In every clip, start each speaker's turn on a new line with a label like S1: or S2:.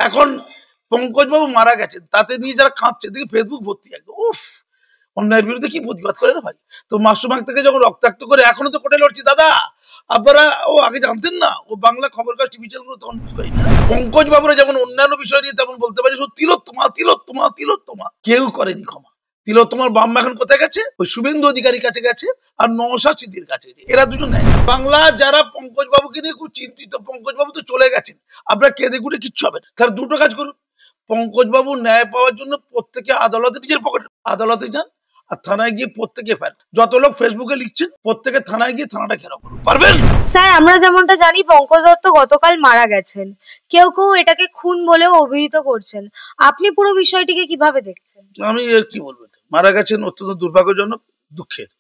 S1: এখন পঙ্কজ বাবু মারা গেছেন, তাতে নিয়ে যারা কাঁদছে দেখি ফেসবুক ভর্তি একদম, উফ অন্যায়ের বিরুদ্ধে কি প্রতিবাদ করে না ভাই। তো মাসুমাক থেকে যখন রক্তাক্ত করে এখনো তো কোর্টে লড়ছি দাদা, আপনারা ও আগে জানতেন না, ও বাংলা খবর কাগজ টিভি চ্যানেলগুলো তখন নিউজ করি না। পঙ্কজ বাবুরা যেমন অন্যান্য বিষয় নিয়ে তেমন বলতে পারি, তিলোত্তমা তিলোত্তমা তিলোত্তমা কেউ করেনি ক্ষমা। তিলোত্তমার বাম্মা এখন কোথায় গেছে? ওই শুভেন্দু অধিকারীর কাছে গেছে আর নওশাদ সিদ্দিকীর কাছে গেছে, এরা দুজন নেয়। বাংলা যারা পঙ্কজ বাবুকে নিয়ে খুব চিন্তিত, পঙ্কজ বাবু তো চলে গেছেন, আপনারা কেঁদে কুটে কিচ্ছু হবে না, তার দুটো কাজ করুন। পঙ্কজ বাবু ন্যায় পাওয়ার জন্য প্রত্যেকে আদালতে নিজের পকেটে আদালতে যান, আর থানায় গিয়ে প্রত্যেকে যত লোক ফেসবুকে লিখছেন প্রত্যেকে থানায় গিয়ে থানাটা ঘেরাও করুন, পারবেন?
S2: স্যার আমরা যেমনটা জানি পঙ্কজ দত্ত গতকাল মারা গেছেন, কেউ কেউ এটাকে খুন বলেও অভিহিত করছেন, আপনি পুরো বিষয়টিকে কিভাবে দেখছেন?
S1: আমি এর কি বলবো, মারা গেছেন অত্যন্ত দুর্ভাগ্যজনক, দুঃখের।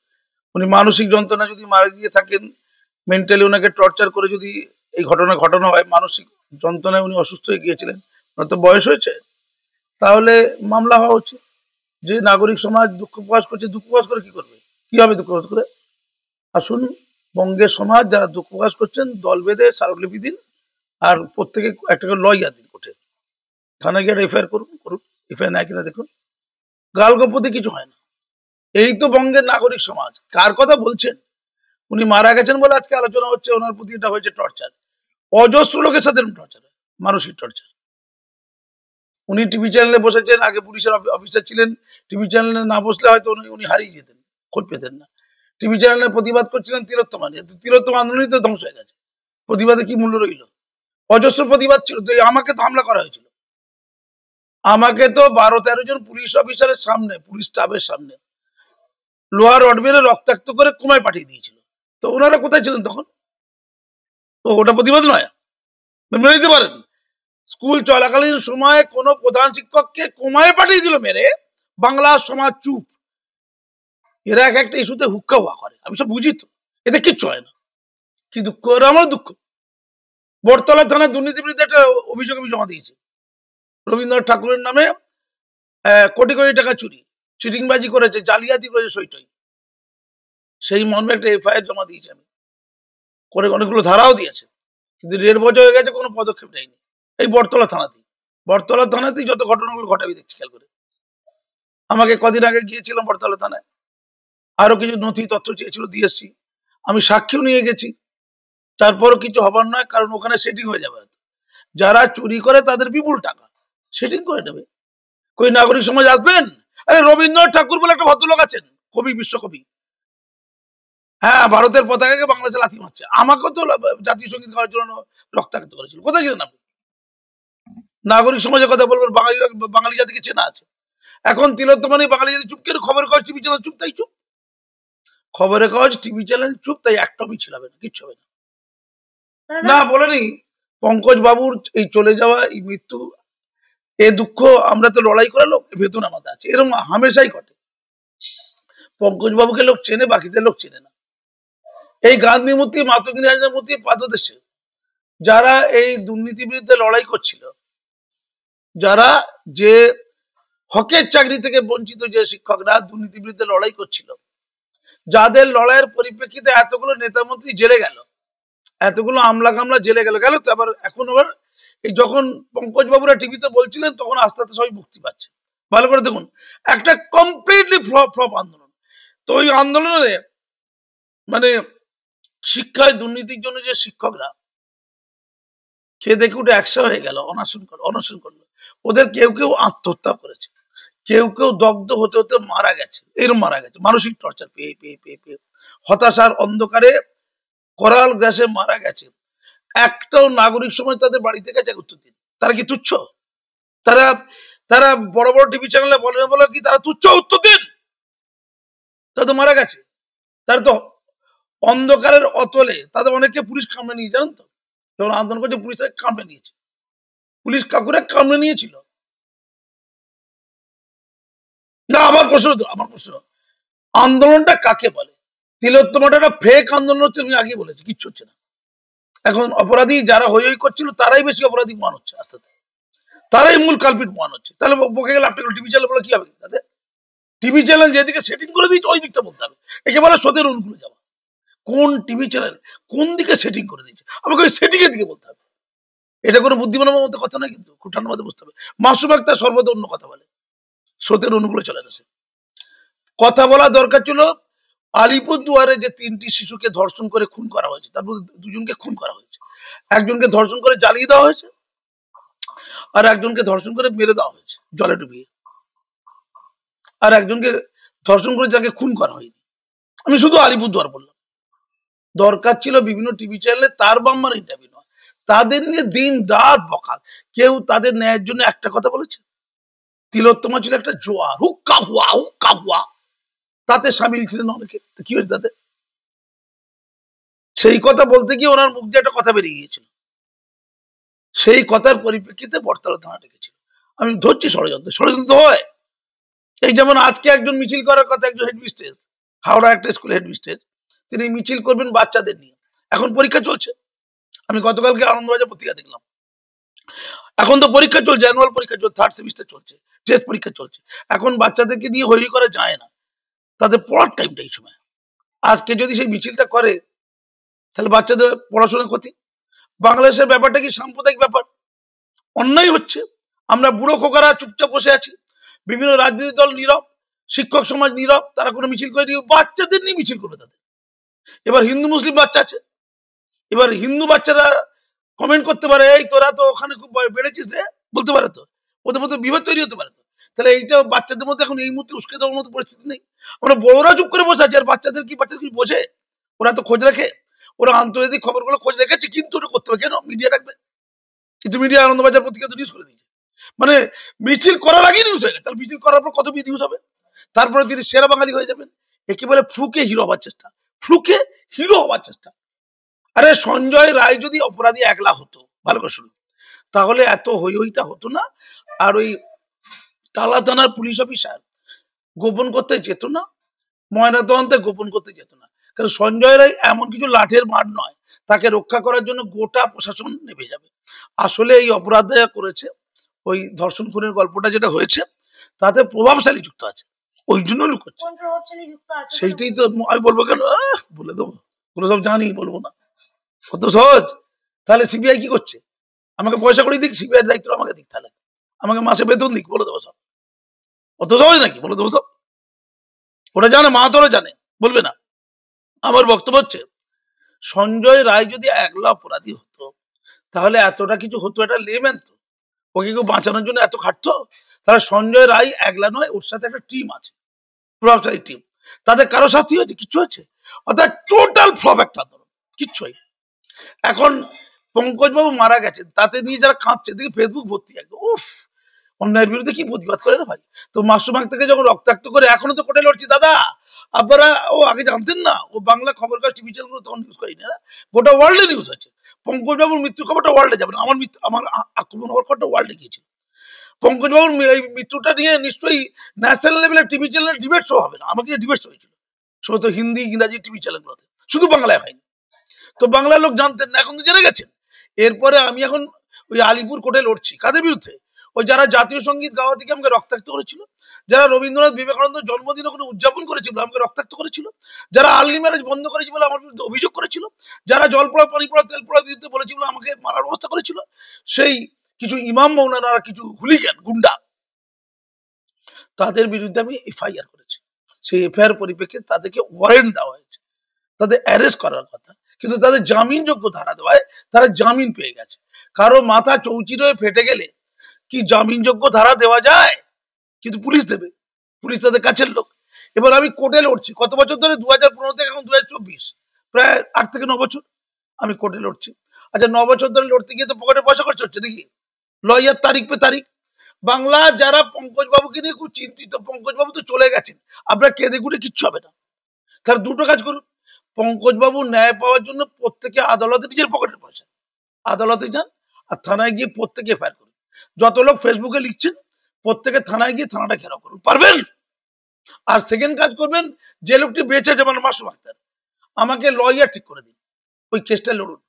S1: উনি মানসিক যন্ত্রণা যদি মারা গিয়ে থাকেন, মেন্টালি ওনাকে টর্চার করে যদি এই ঘটনা ঘটানো হয়, মানসিক যন্ত্রণায় উনি অসুস্থ হয়ে গিয়েছিলেন, ওনার তো বয়স হয়েছে, তাহলে মামলা হওয়া উচিত। যে নাগরিক সমাজ দুঃখ প্রকাশ করছে, দুঃখ প্রকাশ করে কি করবে, কি হবে দুঃখ প্রকাশ করে? আসুন বঙ্গের সমাজ যারা দুঃখ প্রকাশ করছেন দল বেঁধে স্মারকলিপি দিন, আর প্রত্যেকে একটা করে লয়ার দিন কোর্টে, থানায় গিয়ে এফআইআর করুন, এফআইআর নেয় কিনা দেখুন। গালগপ্পতে কিছু হয় না। এই তো বঙ্গের নাগরিক সমাজ, কার কথা বলছেন? উনি মারা গেছেন বলে আজকে আলোচনা হচ্ছে, ওনার প্রতি এটা হয়েছে টর্চার। অজস্র লোকের সাথে টর্চার, মানসিক টর্চার। উনি টিভি চ্যানেলে বসেছেন, আগে পুলিশের অফিসার ছিলেন, টিভি চ্যানেলে না বসলে হয়তো উনি হারিয়ে যেতেন, খোঁজ পেতেন না। টিভি চ্যানেলে প্রতিবাদ করছিলেন তিলোত্তমা নিয়ে, তিলোত্তমা আন্দোলনই তো ধ্বংস হয়ে গেছে। প্রতিবাদে কি মূল্য রইল? অজস্র প্রতিবাদ ছিল, তো আমাকে তো হামলা করা হয়েছিল, আমাকে তো 12-13 জন পুলিশ অফিসারের সামনে, পুলিশ স্টাফের সামনে লোহার রড মেরে রক্তাক্ত করে কোমায় পাঠিয়ে দিয়েছিল। তো ওনারা কোথায় ছিলেন তখন? তো ওটা প্রতিবাদ নয়? মেনে নিতে পারেন? স্কুল চলাকালীন সময় কোন প্রধান শিক্ষককে কোমায় পাঠিয়ে দিল মেরে, বাংলা সমাজ চুপ। এরা এক একটা ইস্যুতে হুক্কা হুয়া করে, আমি সব বুঝি তো, এতে কিচ্ছু হয় না, কি দুঃখ, আমার দুঃখ। বটতলা থানায় দুর্নীতি বিরুদ্ধে একটা অভিযোগ আমি জমা দিয়েছি, রবীন্দ্রনাথ ঠাকুরের নামে কোটি কোটি টাকা চুরি, চিটিংবাজি করেছে, জালিয়াতি করেছে, সইটই। সেই মর্মে একটা এফআইআর জমা দিয়েছি আমি, করে অনেকগুলো ধারাও দিয়েছে, কিন্তু 1.5 বছর হয়ে গেছে, কোনো পদক্ষেপ নেয়নি। এই বটতলা থানাতেই যত ঘটনাগুলো ঘটাবি দেখছি খেয়াল করে। আমাকে কদিন আগে গিয়েছিলাম বটতলা থানায়, আরো কিছু নথি তথ্য চেয়েছিল, দিয়ে এসছি, আমি সাক্ষীও নিয়ে গেছি, তারপরও কিছু হবার নয়, কারণ ওখানে সেটিং হয়ে যাবে। যারা চুরি করে তাদের বিপুল টাকা, সেটিং করে নেবে। কই নাগরিক সমাজ আসবেন? আরে রবীন্দ্রনাথ ঠাকুর বলে একটা ভদ্রলোক আছেন, কবি, বিশ্বকবি, হ্যাঁ, ভারতের পতাকাকে বাংলাদেশে লাথি মারছে, আমাকেও তো জাতীয় সঙ্গীত গাওয়ার জন্য রক্তাক্ত করেছিল। কোথায় ছিলেন আপনি? নাগরিক সমাজের কথা বলবেন, বাঙালি জাতিকে চেনা আছে। এখন তিলোত্তমা নিয়ে বাঙালি জাতি চুপ, কেন? খবরের কাগজ টিভি চ্যানেল চুপ, তাই চুপ। খবরের কাগজ টিভি চ্যানেল চুপ, তাই একদমই ছিল না, কিচ্ছু হবে না। বলেনি পঙ্কজ বাবুর এই চলে যাওয়া, এই মৃত্যু, এ দুঃখ আমরা তো লড়াই করা লোক, ভেতন আমাদের আছে, এরকম হামেশাই ঘটে। পঙ্কজ বাবুকে লোক চেনে, বাকিদের লোক চেনে না। এই গান্ধী মূর্তি, মাতঙ্গিনী হাজরার মূর্তি পাদদেশে যারা এই দুর্নীতির বিরুদ্ধে লড়াই করছিল, যারা যে হকের চাকরি থেকে বঞ্চিত যে শিক্ষকরা দুর্নীতির বিরুদ্ধে লড়াই করছিল, যাদের লড়াইয়ের পরিপ্রেক্ষিতে এতগুলো নেতা মন্ত্রী জেলে গেল, এতগুলো আমলা কামলা জেলে গেল, তো আবার এখন আবার এই যখন পঙ্কজ বাবুরা টিভিতে বলছিলেন, তখন আস্তে আস্তে সবাই মুক্তি পাচ্ছে। ভালো করে দেখুন, একটা কমপ্লিটলি ফ্লপ আন্দোলন। তো ওই আন্দোলনে মানে শিক্ষায় দুর্নীতির জন্য যে শিক্ষকরা খেয়ে দেখে উঠে 100 হয়ে গেল, অনশন করলো, ওদের কেউ কেউ আত্মহত্যা করেছে, কেউ কেউ দগ্ধ হতে হতে মারা গেছে, এরকম মারা গেছে মানসিক টর্চার পেয়ে পেয়ে পেয়ে পেয়ে, হতাশার অন্ধকারে করাল গ্যাসে মারা গেছে। একটাও নাগরিক সমাজ তাদের বাড়িতে গেছে উত্তর দিন। তারা কি তুচ্ছ? তারা বড় বড় টিভি চ্যানেলে বলে কি তারা তুচ্ছ? উত্তর দিন। তারা তো মারা গেছে, তারা তো অন্ধকারের অতলে, তাদের অনেককে পুলিশ কামড়ে নিয়ে, জানেন তো, যখন আন্দোলন করছে পুলিশ কামড়ে নিয়েছে, পুলিশ কাকুরে কামড়ে নিয়েছিল না। আমার প্রশ্ন, আন্দোলনটা কাকে বলে? তিলোত্তমাটা একটা ফেক আন্দোলন হচ্ছে, আমি আগে বলেছি, কিচ্ছু হচ্ছে না। এখন অপরাধী যারা হই করছিল তারাই বেশি অপরাধী মান হচ্ছে, আস্তে আস্তে তারাই মূল কালপিট মান হচ্ছে। তাহলে বকে গেলে আপনি টিভি চ্যানেল বলে কি হবে? তাদের টিভি চ্যানেল যেদিকে সেটিং করে দিচ্ছে ওই দিকটা বলতে হবে, একে বলে স্রোতের অনুকূলে যাওয়া। কোন টিভি চ্যানেল কোন দিকে সেটিং করে দিচ্ছে, আমাকে ওই সেটিং এর দিকে বলতে হবে। এটা কোনো বুদ্ধিমানের মধ্যে কথা নয়, কিন্তু খুব ঠান্ডা মাথায় বুঝতে হবে। মাসুম আক্তার সর্বদা অন্য কথা বলে, স্রোতের অনুকূলে চলে আসে। কথা বলা দরকার ছিল আলিপুরদুয়ারে যে 3টি শিশুকে ধর্ষণ করে খুন করা হয়েছে, তার মধ্যে 2জনকে খুন করা হয়েছে, একজনকে ধর্ষণ করে জ্বালিয়ে দেওয়া হয়েছে, আর একজনকে ধর্ষণ করে মেরে দেওয়া হয়েছে জলে ডুবিয়ে, আর একজনকে ধর্ষণ করে যাকে খুন করা হয়নি। আমি শুধু আলিপুরদুয়ার বললাম, দরকার ছিল বিভিন্ন টিভি চ্যানেলে তার বাম্মার ইন্টারভিউ নয়, তাদের নিয়ে দিন রাত বকাল। কেউ তাদের ন্যায়ের জন্য একটা কথা বলেছে? তিলোত্তমা ছিল একটা জোয়ার, হুক্কা হুয়া, তাতে সামিল ছিলেন অনেকে। কি হয়েছে তাতে? সেই কথা বলতে গিয়ে ওনার মুখ দিয়ে একটা কথা বেরিয়ে গিয়েছিল, সেই কথার পরিপ্রেক্ষিতে বটতলা থানা ডেকেছিল। আমি ধরছি ষড়যন্ত্র হয়। এই যেমন আজকে একজন মিছিল করার কথা, একজন হেডমিস্ট্রেস, হাওড়া একটা স্কুল হেডমিস্ট্রেস, তিনি মিছিল করবেন বাচ্চাদের নিয়ে। এখন পরীক্ষা চলছে, আমি গতকালকে আনন্দবাজার পত্রিকা দেখলাম, এখন তো পরীক্ষা চলছে, অ্যানুয়াল পরীক্ষা চলছে, 3rd সেমিস্টার চলছে, টেস্ট পরীক্ষা চলছে। এখন বাচ্চাদেরকে নিয়ে হই করা যায় না, তাদের পড়ার টাইমটা এই সময়। আজকে যদি সেই মিছিলটা করে তাহলে বাচ্চাদের পড়াশোনার ক্ষতি। বাংলাদেশের ব্যাপারটা কি সাম্প্রদায়িক ব্যাপার? অন্যায় হচ্ছে, আমরা বুড়ো খোকারা চুপচাপ বসে আছি, বিভিন্ন রাজনৈতিক দল নীরব, শিক্ষক সমাজ নীরব, তারা কোনো মিছিল করে নিয়ে বাচ্চাদের নিয়ে মিছিল করবে তাদের। এবার হিন্দু মুসলিম বাচ্চা আছে, এবার হিন্দু বাচ্চারা কমেন্ট করতে পারে, এই তোরা তো ওখানে খুব বেড়েছিস রে, বলতে পারে তো, ওদের মধ্যে বিভেদ তৈরি হতে পারে তো। তাহলে এইটা বাচ্চাদের মধ্যে এখন এই মুহূর্তে উস্কে দেওয়ার মতো পরিস্থিতি নেই। আমরা বড়রা চুপ করে বসে আছি, আর বাচ্চাদের কি বোঝে? ওরা তো খোঁজ রাখে, ওরা আন্তর্জাতিক খবরগুলো খোঁজ রেখেছে, কিন্তু ওটা করতে হবে কেন? মিডিয়া রাখবে, কিন্তু মিডিয়া আনন্দবাজার পত্রিকা তো নিউজ করে দিয়েছে, মানে মিছিল করার আগেই নিউজ হয়ে গেছে। তাহলে মিছিল করার পর কত নিউজ হবে? তারপরে তিনি সেরা বাঙালি হয়ে যাবেন। একে বলে ফ্লুকে হিরো হওয়ার চেষ্টা, ফ্লুকে হিরো হওয়ার চেষ্টা। আরে সঞ্জয় রায় যদি অপরাধী একলা হতো, ভালো করে শুনুন, তাহলে এত হইটা হতো না। আর ওই টালা থানার পুলিশ অফিসার গোপন করতে যেত না, ময়নাতদন্তে গোপন করতে যেত না, কারণ সঞ্জয় রায় এমন কিছু লাঠের মাঠ নয়, তাকে রক্ষা করার জন্য গোটা প্রশাসন নেমে যাবে। আসলে এই অপরাধটা করেছে, ওই ধর্ষণ খুনের গল্পটা যেটা হয়েছে তাতে প্রভাবশালী যুক্ত আছে, ওই জন্য লুকোচ্ছে। সেইটাই তো আমি বলবো কেন, বলে দেবো, ওগুলো সব জানি, বলবো না, কত সহজ। তাহলে সিবিআই কি করছে? আমাকে পয়সা করে দিক, সিবিআই দায়িত্ব আমাকে দিক, তাহলে আমাকে মাসে বেতন দিক, বলে দেবো সব। অত সহজ নাকি? বলে দেবো সব, ওরা জানে, মা তোরা জানে, বলবে না। আমার বক্তব্য হচ্ছে, সঞ্জয় রায় যদি একলা অপরাধী হতো তাহলে এতটা কিছু হতো, এটা লেমেন তো, ওকে কেউ বাঁচানোর জন্য এত খাটতো? তাহলে সঞ্জয় রায় একলা নয়, ওর সাথে একটা টিম আছে, প্রভাবশালী টিম, তাদের কারো শাস্তি হয়েছে? কিচ্ছু হয়েছে? অর্থাৎ টোটাল ফ্লপ একটা আন্দোলন, কিচ্ছু হয়। এখন পঙ্কজ বাবু মারা গেছেন, তাতে নিয়ে যারা কাঁদছে, দেখি ফেসবুক ভর্তি একদম, উফ, অন্যায়ের বিরুদ্ধে কি প্রতিবাদ করে না ভাই। তো মাসুম আক্তারকে যখন রক্তাক্ত করে, এখনো তো কোর্টে লড়ছি দাদা, আপনারা ও আগে জানতেন না? ও বাংলা খবর কাগজ টিভি চ্যানেলগুলো তখন নিউজ করেনি না, গোটা ওয়ার্ল্ডে নিউজ হয়েছে। পঙ্কজ বাবুর মৃত্যু খবরটা ওয়ার্ল্ডে যাবে না, আমার আক্রমণ হওয়ার খবরটা ওয়ার্ল্ডে গিয়েছিল। পঙ্কজ বাবুর এই মৃত্যুটা নিয়ে নিশ্চয়ই ন্যাশনাল লেভেলে টিভি চ্যানেলে ডিবেট শো হবে না, আমাকে ডিবেট শো হয়েছিল, সমস্ত হিন্দি ইংরাজি টিভি চ্যানেলগুলোতে, শুধু বাংলায় হয়নি। তো বাংলার লোক জানতেন না, এখন তো জেনে গেছেন। এরপরে আমি এখন ওই আলিপুর কোর্টে লড়ছি, কাদের বিরুদ্ধে? ওই যারা জাতীয় সঙ্গীত গাওয়া থেকে আমাকে রক্তাক্ত করেছিল, যারা রবীন্দ্রনাথ বিবেকানন্দ জন্মদিন ওখানে উদযাপন করেছিল, আমাকে রক্তাক্ত করেছিল, যারা আর্লি ম্যারেজ বন্ধ করেছিল বলে আমার বিরুদ্ধে অভিযোগ করেছিল, যারা জল পড়া পানি পড়া তেল পড়ার বিরুদ্ধে বলেছিল, আমাকে মারার ব্যবস্থা করেছিল, সেই কিছু ইমাম মৌলানা, কিছু হুলিগান গুন্ডা, তাদের বিরুদ্ধে আমি এফআইআর করেছি। সেই এফআইআর পরিপ্রেক্ষিতে তাদেরকে ওয়ারেন্ট দেওয়া হয়েছে, তাদের অ্যারেস্ট করার কথা, কিন্তু তাদের জামিনযোগ্য ধারা দেওয়ায় তারা জামিন পেয়ে গেছে। কারো মাথা চৌচির হয়ে ফেটে গেলে কি জামিনযোগ্য ধারা দেওয়া যায়? কিন্তু পুলিশ দেবে, পুলিশ তাদের কাছের লোক। এবার আমি কোর্টে লড়ছি, কত বছর ধরে, 2015 থেকে এখন 2024, প্রায় 8 থেকে 9 বছর আমি কোর্টে লড়ছি। আচ্ছা, 9 বছর ধরে লড়তে গিয়ে তো পকেটে পয়সা খরচ হচ্ছে নাকি? লয়ার তারিখ পে তারিখ। বাংলা যারা পঙ্কজ বাবুকে নিয়ে খুব চিন্তিত, পঙ্কজ বাবু তো চলে গেছেন, আপনারা কেঁদে কুটে কিচ্ছু হবে না। তার দুটো কাজ করুন, পঙ্কজ বাবু ন্যায় পাওয়ার জন্য প্রত্যেকে আদালতে নিজের পকেটের পয়সা, আদালতে যান, আর থানায় গিয়ে প্রত্যেকে এফআইআর করুন। যত লোক ফেসবুকে লিখছেন, প্রত্যেকে থানায় গিয়ে থানাটা ঘেরাও করুন, পারবেন? আর সেকেন্ড কাজ করবেন, যে লোকটি বেঁচে যাবেন মাসুম আক্তার, আমাকে লয়ার ঠিক করে দিন, ওই কেসটা লড়ুন।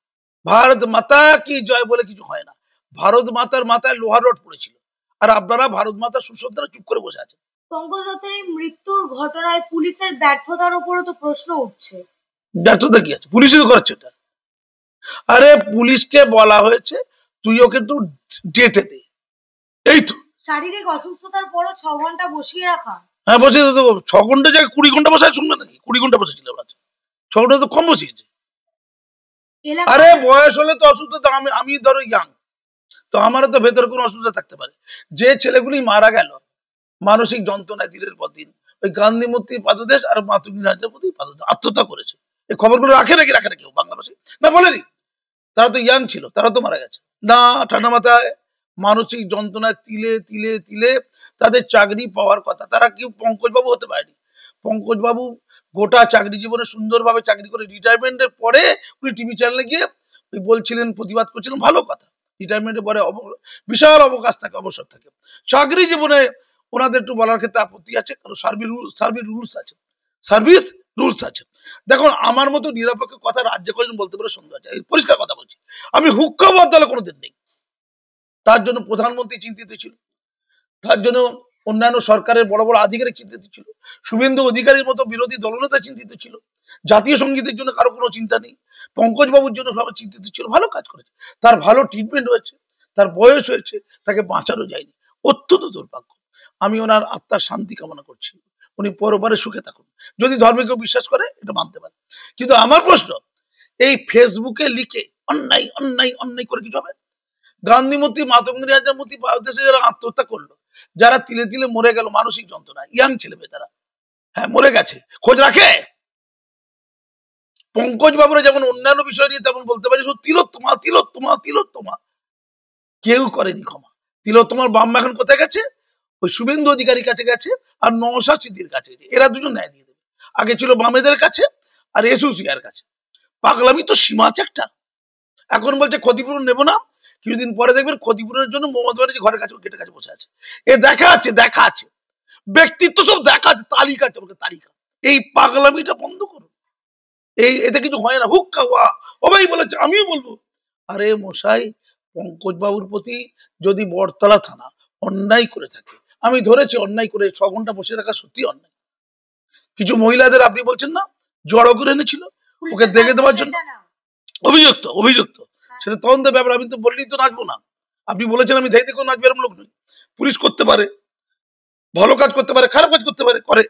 S1: ভারত মাতা কি জয় বলে কিছু হয় না, ভারত মাতার মাথায় লোহার রড পড়েছিল, আর আপনারা ভারত মাতার সুসন্তারা চুপ করে বসে আছেন।
S2: পঙ্কজ দত্তের মৃত্যুর ঘটনায় পুলিশের ব্যর্থতার উপরও তো প্রশ্ন উঠছে।
S1: ব্যর্থতা কি আছে? পুলিশই তো করছে এটা। আরে পুলিশকে বলা হয়েছে তুই ওকে একটু ডেটে দে। এই তো
S2: শারীরিক অসুস্থতার পরও 6 ঘন্টা বসিয়ে রাখা।
S1: হ্যাঁ বসে 6 ঘন্টা জায়গায় 20 ঘন্টা বসে শুনবে নাকি? 20 ঘন্টা বসেছিল, 6 ঘন্টা তো কম বসিয়েছে। আরে বয়স হলে তো অসুস্থতা, আমি ধরো ইয়াং, তো আমারও তো ভেতরে কোনো অসুবিধা থাকতে পারে। যে ছেলেগুলি মারা গেল মানসিক যন্ত্রণায় দিনের পর দিন, ওই গান্ধী মূর্তির পাদদেশ আর মাতঙ্গী রাজ্যের প্রতি পাদদেশ আত্মহত্যা করেছে। এই খবরগুলো রাখে না কেউ বাংলাভাষী? না বলেনি? তারা তো ইয়াং ছিল, তারা তো মারা গেছে না। ঠান্ডা মাথায় মানসিক যন্ত্রণায় তিলে তিলে তিলে তাদের চাকরি পাওয়ার কথা। তারা কি পঙ্কজবাবু হতে পারেনি? পঙ্কজবাবু গোটা চাকরি জীবনে সুন্দরভাবে চাকরি করে রিটায়ারমেন্টের পরে উনি টিভি চ্যানেলে গিয়ে বলছিলেন, প্রতিবাদ করছিলেন, ভালো কথা। রিটায়ারমেন্টের পরে বিশাল অবকাশ থাকে, অবসর থাকে। চাকরি জীবনে ওনাদের একটু বলার ক্ষেত্রে আপত্তি আছে, কারণ সার্ভিস রুলস আছে। দেখুন, আমার মতো নিরপেক্ষ কথা রাজ্যে কজন বলতে পারে সন্দেহ আছে, পরিষ্কার কথা বলছি। আমি হুক্কা বদলে কোনোদিন নেই। তার জন্য প্রধানমন্ত্রী চিন্তিত ছিল, তার জন্য অন্যান্য সরকারের বড় বড় আধিকারিক চিন্তিত ছিল, শুভেন্দু অধিকারীর মতো বিরোধী দলনেতা চিন্তিত ছিল, জাতীয় সঙ্গীতের জন্য কারো কোনো চিন্তা নেই, পঙ্কজ বাবুর জন্য সবাই চিন্তিত ছিল। ভালো কাজ করেছে, তার ভালো ট্রিটমেন্ট হয়েছে, তার বয়স হয়েছে, তাকে বাঁচানো যায়নি। অত্যন্ত দুর্ভাগ্য। আমি ওনার আত্মার শান্তি কামনা করছি, উনি পরপারে সুখে থাকুন। যদি ধর্মে কেউ বিশ্বাস করে এটা মানতে পারে, কিন্তু আমার প্রশ্ন, এই ফেসবুকে লিখে অন্যায় অন্যায় অন্যায় করে কিছু হবে? গান্ধী মূর্তি, মাতঙ্গী রাজ্যের মূর্তি দেশে যারা আত্মহত্যা করলো, যারা তিলে তিলে মরে গেল মানসিক যন্ত্রণা, ইয়াং ছেলে মেয়ে তারা, হ্যাঁ মরে গেছে, খোঁজ রাখে? পঙ্কজ বাবুরা যেমন অন্যান্য বিষয় নিয়ে তেমন বলতে পারি, তিলোত্তমা তিলোত্তমা তিলোত্তমা, কেউ করেনি ক্ষমা। তিলোত্তমার বাম এখন কোথায় গেছে? ওই শুভেন্দু অধিকারীর কাছে গেছে আর নওশাদ সিদ্দিকীর কাছে গেছে। এরা দুজন ন্যায় দিয়ে দেবে। আগে ছিল বামেদের কাছে আর এসোসিয়ার কাছে। পাগলামি তো সীমা আছে একটা। এখন বলছে ক্ষতিপূরণ নেবো না, কিছুদিন পরে দেখবেন ক্ষতিপূরণের জন্য মমতা ব্যানার্জি ঘরের কাছে গেটের কাছে বসে আছে। এ দেখা আছে ব্যক্তিত্ব সব দেখা আছে, তালিকা আছে, তালিকা। এই পাগলামিটা বন্ধ করুন। এতে কিছু হয় না, হুক্কা হওয়া সবাই বলেছে, আমিও বলবো। আরে মশাই, পঙ্কজ বাবুর প্রতি যদি বটতলা থানা অন্যায় করে থাকে, আমি ধরেছি অন্যায় করে 6 ঘন্টা বসে রাখা সত্যি অন্যায়। কিছু মহিলাদের আপনি বলছেন না জড়ো করে এনেছিল ওকে দেখে দেওয়ার জন্য, অভিযুক্ত সেটা তদন্তের ব্যাপার। আমি তো বললেই তো নাচবো না। আপনি বলেছেন আমি দেখে দেখো নাচবে, এরকম লোক নই। পুলিশ করতে পারে, ভালো কাজ করতে পারে, খারাপ কাজ করতে পারে, করে।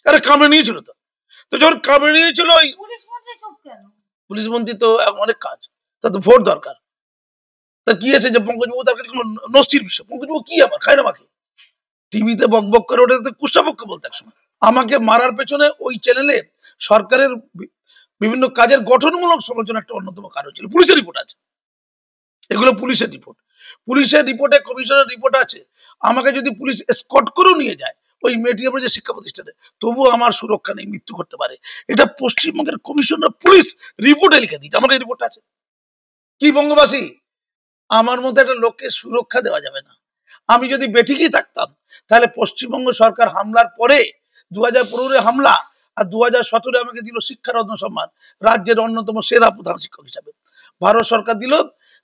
S1: আরে কামড়ে নিয়েছিল তো যখন কামড়ে নিয়েছিল, পুলিশ মন্ত্রী তো অনেক কাজ, তার তো ভোট দরকার। তা কি আছে যে পঙ্কজবাবু তার কাছে কোনো নষ্টির বিষয়? পঙ্কজবাবু কি আবার খায় না মাকে? টিভিতে বক বক করে ওটা কুষ্টাপক্ষ বলতে একসময়। আমাকে মারার পেছনে ওই চ্যানেলে সরকারের বিভিন্ন কাজের গঠনমূলক সমালোচনা একটা অন্যতম কারণ ছিল। পুলিশের রিপোর্ট আছে, এগুলো পুলিশের রিপোর্টে কমিশনের রিপোর্ট আছে। আমাকে যদি পুলিশ এসকর্ট করেও নিয়ে যায় ওই মেটিয়াপুর যে শিক্ষা প্রতিষ্ঠানে, তবুও আমার সুরক্ষা নেই, মৃত্যু করতে পারে। এটা পশ্চিমবঙ্গের কমিশনার পুলিশ রিপোর্টে লিখে দিয়েছে, আমাকে রিপোর্ট আছে। কি বঙ্গবাসী, আমার মধ্যে একটা লোককে সুরক্ষা দেওয়া যাবে না। আমি যদি বেঠিকই থাকতাম তাহলে পশ্চিমবঙ্গ সরকার হামলার পরে 2015 হামলা আর 2017 আমাকে দিল শিক্ষারত্ন সম্মান, রাজ্যের অন্যতম সেরা প্রধান শিক্ষক হিসাবে। ভারত সরকার দিল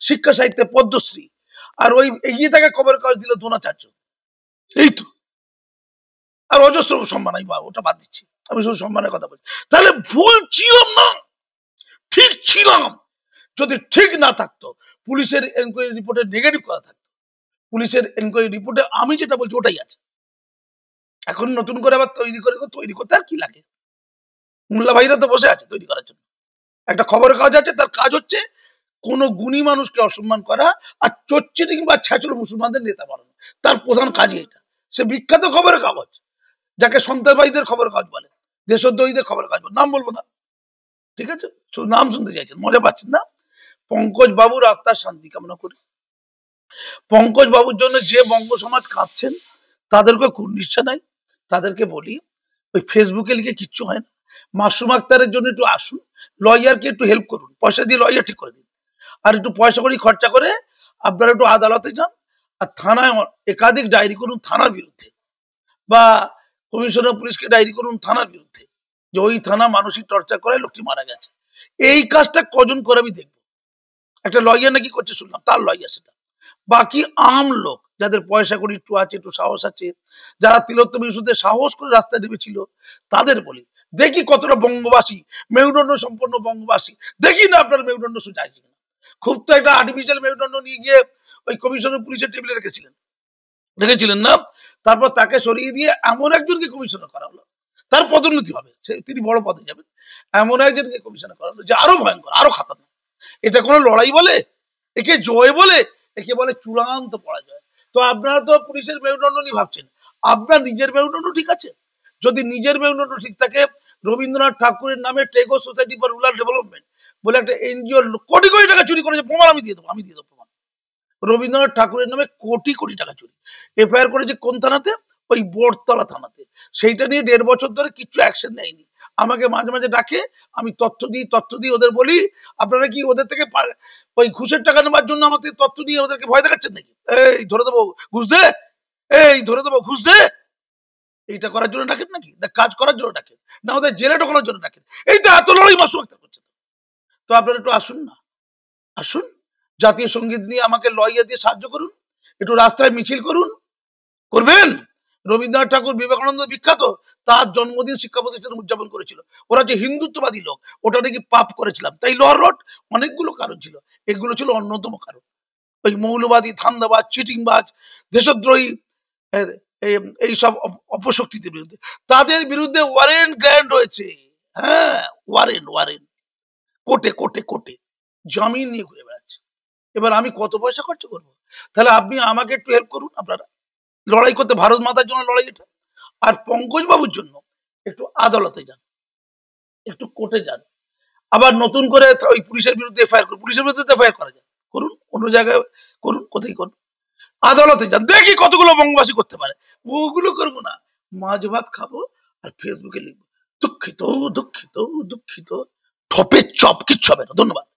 S1: শিক্ষা সাহিত্যে পদ্মশ্রী, আর ওই এগিয়ে থাকা খবরের কাগজ দিল দ্রোণাচার্য। এই তো, আর অজস্র সম্মান। আমি ওটা বাদ দিচ্ছি, আমি শুধু সম্মানের কথা বলছি। তাহলে ভুল ছিলাম না, ঠিক ছিলাম। যদি ঠিক না থাকতো, পুলিশের এনকোয়ারি রিপোর্টে নেগেটিভ কথা থাকতো। পুলিশের এনকোয়ারি রিপোর্টে আমি যেটা বলছি ওটাই আছে। এখন নতুন করে আবার তৈরি করতে আর কি লাগে? মোল্লা ভাইরা তো বসে আছে তৈরি করার জন্য। একটা খবরের কাগজ আছে, তার কাজ হচ্ছে কোন গুণী মানুষকে অসম্মান করা আর চচ্চড়ি কিংবা ছ্যাচড় মুসলমানদের নেতা বানানো। তার প্রধান কাজই এটা। সে বিখ্যাত খবরের কাগজ, যাকে সন্ত্রাসবাদীদের খবরের কাগজ বলে, দেশদ্রোহীদের খবরের কাগজ বলে। নাম বলবো না, ঠিক আছে? শুধু নাম শুনতে চাইছেন, মজা পাচ্ছেন না? পঙ্কজ বাবুর আত্মার শান্তি কামনা করি। পঙ্কজ বাবুর জন্য যে বঙ্গ সমাজ কাঁদছেন তাদেরকে কুর্নিশ নাই। তাদেরকে বলি, ওই ফেসবুকে লিখে কিচ্ছু হয় না। মাসুম আক্তারের জন্য একটু আসুন, লয়ারকে একটু হেল্প করুন, পয়সা দিয়ে লয়ার ঠিক করে দিন। আর একটু পয়সা করি খরচা করে আপনারা একটু আদালতে যান আর থানায় একাধিক ডায়েরি করুন থানার বিরুদ্ধে, বা কমিশনার পুলিশকে ডায়েরি করুন থানার বিরুদ্ধে, যে ওই থানা মানসিক টর্চার করে লোকটি মারা গেছে। এই কাজটা কজন করে আমি দেখবো। একটা লয়ার নাকি করছে শুনলাম, তার লয়ার সেটা। বাকি আম লোক যাদের পয়সা করি একটু আছে, একটু সাহস আছে, যারা তিলোত্তম ইস্যুতে সাহস করে রাস্তায় নেমেছিল, তাদের বলি দেখি কতটা বঙ্গবাসী, মেরুদণ্ড সম্পন্ন বঙ্গবাসী, দেখি না আপনার মেরুদণ্ড সোজা আছে কিনা। খুব তো একটা আর্টিফিশিয়াল মেরুদণ্ড নিয়ে গিয়ে ওই কমিশনার পুলিশের টেবিলে রেখেছিলেন না? তারপর তাকে সরিয়ে দিয়ে এমন একজনকে কমিশনার করা হলো, তার পদোন্নতি হবে, তিনি বড় পদে যাবেন, এমন একজনকে কমিশনার করা হলো যে আরো ভয়ঙ্কর, আরো খাতারনাক। এটা কোনো লড়াই বলে? একে জয় বলে? একে বলে চূড়ান্ত পরাজয়। তো আপনারা তো পুলিশের মেরুদণ্ড নিয়ে ভাবছেন, আপনার নিজের মেরুদণ্ড ঠিক আছে? যদি নিজের মেরুদণ্ড ঠিক থাকে, রবীন্দ্রনাথ ঠাকুরের নামে টেগো সোসাইটি ফর রুরাল ডেভেলপমেন্ট বলে একটা এনজিও কোটি কোটি টাকা চুরি করেছে, প্রমাণ আমি দিয়ে দেবো প্রমাণ। রবীন্দ্রনাথ ঠাকুরের নামে কোটি কোটি টাকা চুরি, এফআইআর করেছে কোন থানাতে? ওই বোরতলা থানাতে। সেইটা নিয়ে 1.5 বছর ধরে কিচ্ছু অ্যাকশন নেয়নি। আমাকে মাঝে মাঝে ডাকে, আমি তথ্য দিই, ওদের বলি আপনারা কি ওদের থেকে ওই ঘুষের টাকা নেবার জন্য আমাদের তথ্য দিয়ে ওদেরকে ভয় দেখাচ্ছেন নাকি? এই ধরে দেবো ঘুষ দে, এই ধরে দেবো ঘুষ দে, এইটা করার জন্য ডাকেন নাকি? না কাজ করার জন্য ডাকেন, না ওদের জেলে ঢোকানোর জন্য ডাকেন? এই তো এত লড়াই মাসুম আক্তার করছে। তো আপনারা একটু আসুন না, আসুন, জাতীয় সঙ্গীত নিয়ে আমাকে লইয়া দিয়ে সাহায্য করুন, একটু রাস্তায় মিছিল করবেন। রবীন্দ্রনাথ ঠাকুর বিবেকানন্দ বিখ্যাত, তার জন্মদিন শিক্ষা প্রতিষ্ঠানে উদযাপন করেছিল। ওরা যে হিন্দুত্ববাদী লোক, ওটা নাকি পাপ করেছিলাম, তাই লোহার রড। অনেকগুলো কারণ ছিল, এগুলো ছিল অন্যতম কারণ। ওই মৌলবাদী, ধান্দাবাজ, চিটিংবাজ, দেশদ্রোহী, এইসব অপশক্তিদের বিরুদ্ধে, তাদের বিরুদ্ধে ওয়ারেন্ট গ্র্যান্ড হয়েছে। হ্যাঁ, ওয়ারেন্ট কোর্টে কোর্টে কোর্টে জামিন নিয়ে ঘুরে বেড়াচ্ছে। এবার আমি কত পয়সা খরচ করবো? তাহলে আপনি আমাকে একটু হেল্প করুন। আপনারা লড়াই করতে, ভারত মাতার জন্য লড়াই এটা। আর পঙ্কজ বাবুর জন্য একটু আদালতে যান, একটু কোর্টে যান, আবার নতুন করে ওই পুলিশের বিরুদ্ধে এফআইআর করুন। পুলিশের বিরুদ্ধে এফআইআর করা যায়, করুন, অন্য জায়গায় করুন, কোথায় করুন, আদালতে যান, দেখি কতগুলো বঙ্গবাসী করতে পারে। ওগুলো করবো না, মাছ ভাত খাবো আর ফেসবুকে লিখবো দুঃখিত দুঃখিত দুঃখিত, ঠপের চপ, কিচ্ছু হবে না। ধন্যবাদ।